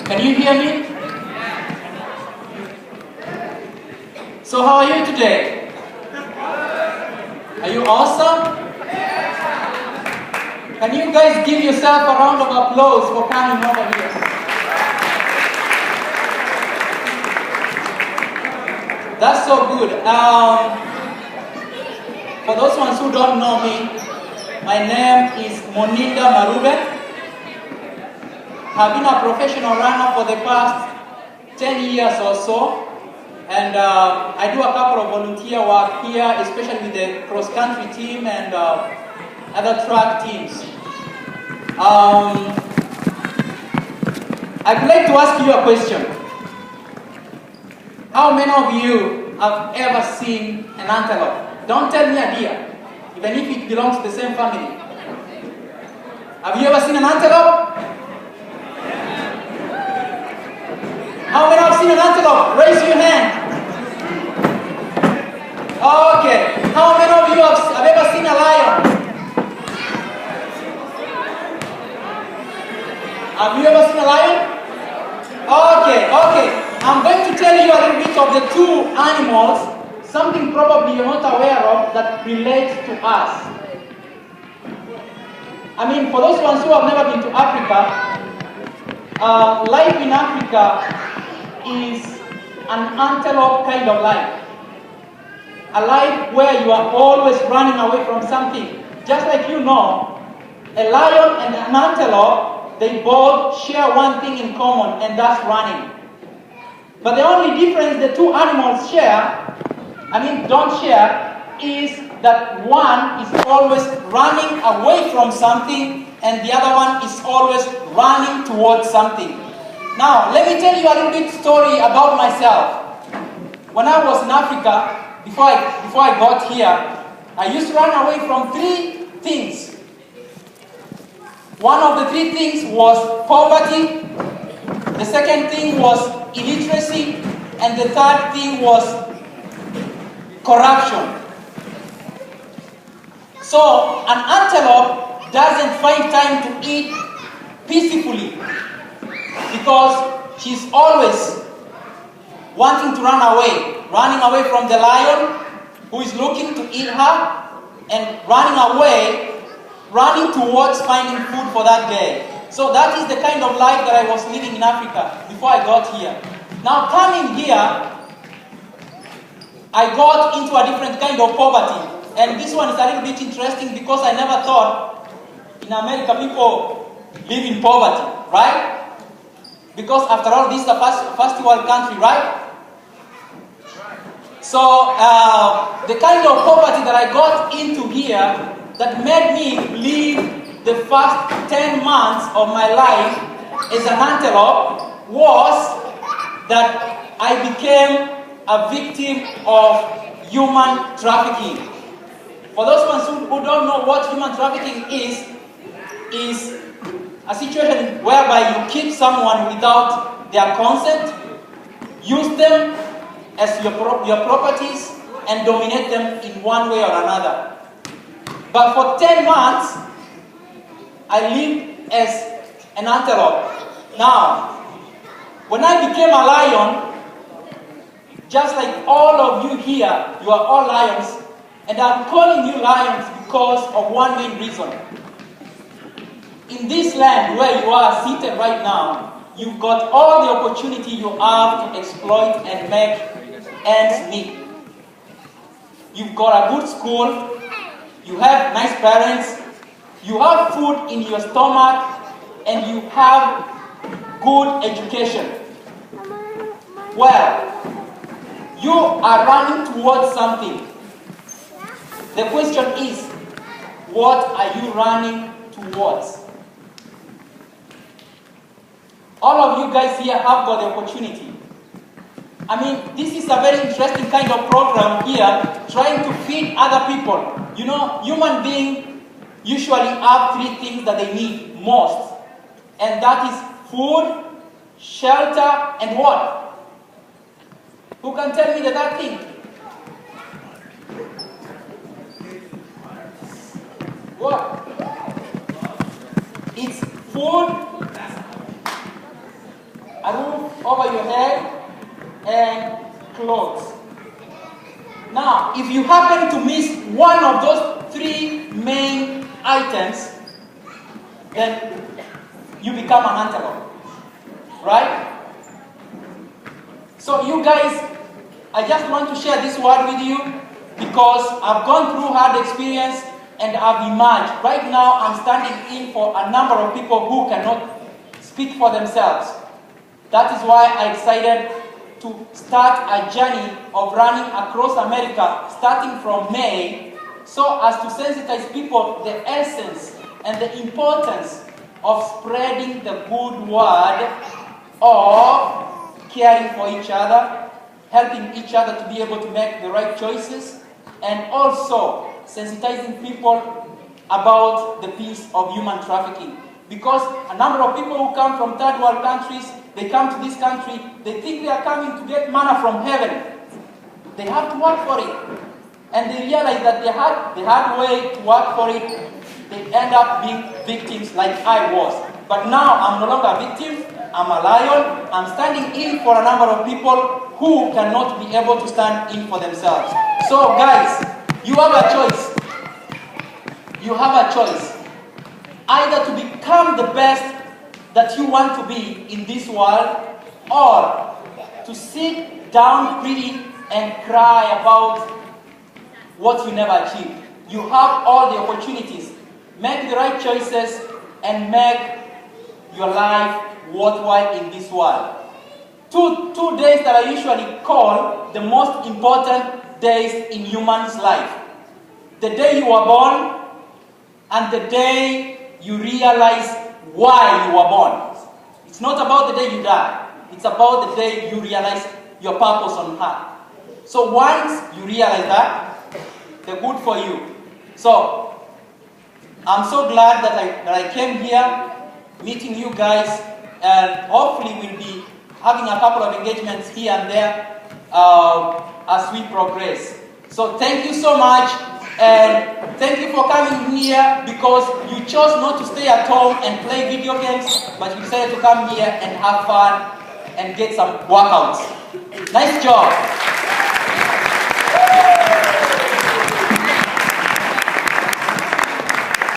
Can you hear me? So how are you today? Are you awesome? Can you guys give yourself a round of applause for coming over here? That's so good. For those ones who don't know me, my name is Moninda. I've been a professional runner for the past 10 years or so, and I do a couple of volunteer work here, especially with the cross-country team and other track teams. I'd like to ask you a question. How many of you have ever seen an antelope? Don't tell me a deer, even if it belongs to the same family. Have you ever seen an antelope? How many have seen an antelope? Raise your hand. Okay. How many of you have ever seen a lion? Have you ever seen a lion? Okay. I'm going to tell you a little bit of the two animals, something probably you're not aware of that relates to us. I mean, for those ones who have never been to Africa, life in Africa is an antelope kind of life. A life where you are always running away from something. Just like you know, a lion and an antelope, they both share one thing in common, and that's running. But the only difference the two animals don't share, is that one is always running away from something and the other one is always running towards something. Now, let me tell you a little bit story about myself. When I was in Africa, before I got here, I used to run away from three things. One of the three things was poverty, the second thing was illiteracy, and the third thing was corruption. So, an antelope doesn't find time to eat peacefully because she's always wanting to run away, running away from the lion who is looking to eat her, and running towards finding food for that day. So that is the kind of life that I was living in Africa before I got here. Now coming here, I got into a different kind of poverty. And this one is a little bit interesting because I never thought in America people live in poverty, right? Because after all, this is a first world country, right? So the kind of poverty that I got into here that made me live the first 10 months of my life as an antelope was that I became a victim of human trafficking. For those ones who don't know what human trafficking is a situation whereby you keep someone without their consent, use them as your properties, and dominate them in one way or another. But for 10 months, I lived as an antelope. Now, when I became a lion, just like all of you here, you are all lions, and I'm calling you lions because of one main reason. In this land where you are seated right now, you've got all the opportunity you have to exploit and make ends meet. You've got a good school, you have nice parents, you have food in your stomach, and you have good education. Well, you are running towards something. The question is, what are you running towards? All of you guys here have got the opportunity. I mean, this is a very interesting kind of program here, trying to feed other people. You know, human beings usually have three things that they need most. And that is food, shelter, and what? Who can tell me the third thing? What? It's food. cover your head, and clothes. Now, if you happen to miss one of those three main items, then you become an antelope, right? So you guys, I just want to share this word with you because I've gone through hard experience and I've emerged. Right now, I'm standing in for a number of people who cannot speak for themselves. That is why I decided to start a journey of running across America starting from May, so as to sensitize people the essence and the importance of spreading the good word of caring for each other, helping each other to be able to make the right choices, and also sensitizing people about the piece of human trafficking. Because a number of people who come from third world countries, they come to this country, they think they are coming to get manna from heaven. They have to work for it. And they realize that the hard way to work for it, they end up being victims like I was. But now I'm no longer a victim, I'm a lion, I'm standing in for a number of people who cannot be able to stand in for themselves. So guys, you have a choice. You have a choice. Either to become the best that you want to be in this world, or to sit down pretty and cry about what you never achieved. You have all the opportunities. Make the right choices and make your life worthwhile in this world. Two days that I usually call the most important days in human's life. The day you were born and the day you realize why you were born. It's not about the day you die. It's about the day you realize your purpose on earth. So once you realize that, they're good for you. So I'm so glad that I came here, meeting you guys, and hopefully we'll be having a couple of engagements here and there as we progress. So thank you so much, and thank you for coming here because you chose not to stay at home and play video games, but you decided to come here and have fun and get some workouts. Nice job.